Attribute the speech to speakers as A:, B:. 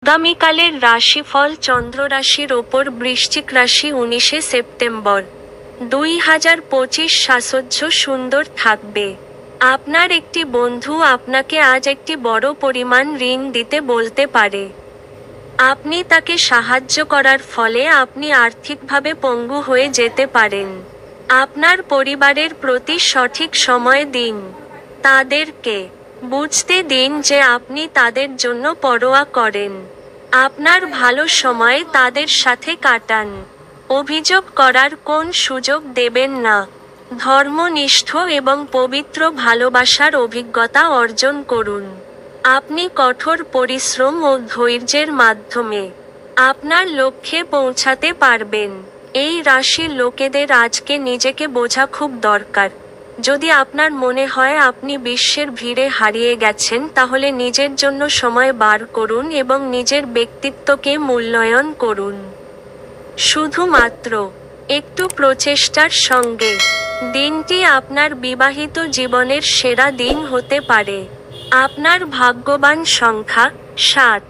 A: আগামীকালের রাশিফল চন্দ্র রাশির ওপর বৃশ্চিক রাশি 19শে সেপ্টেম্বর 2025 সাজসজ্জ সুন্দর থাকবে। আপনার একটি বন্ধু আপনাকে আজ একটি বড় পরিমাণ ঋণ দিতে বলতে পারে। আপনি তাকে সাহায্য করার ফলে আপনি আর্থিকভাবে পঙ্গু হয়ে যেতে পারেন। আপনার পরিবারের প্রতি সঠিক সময় দিন। তাদেরকে বুঝতে দিন যে আপনি তাদের জন্য পরোয়া করেন। আপনার ভালো সময়ে তাদের সাথে কাটান। অভিযোগ করার কোন সুযোগ দেবেন না। ধর্মনিষ্ঠ এবং পবিত্র ভালোবাসার অভিজ্ঞতা অর্জন করুন। আপনি কঠোর পরিশ্রম ও ধৈর্যের মাধ্যমে আপনার লক্ষ্যে পৌঁছাতে পারবেন। এই রাশির লোকেদের আজকে নিজেকে বোঝা খুব দরকার। যদি আপনার মনে হয় আপনি বিশ্বের ভিড়ে হারিয়ে গেছেন, তাহলে নিজের জন্য সময় বার করুন এবং নিজের ব্যক্তিত্বকে মূল্যায়ন করুন। শুধুমাত্র একটু প্রচেষ্টার সঙ্গে দিনটি আপনার বিবাহিত জীবনের সেরা দিন হতে পারে। আপনার ভাগ্যবান সংখ্যা 7।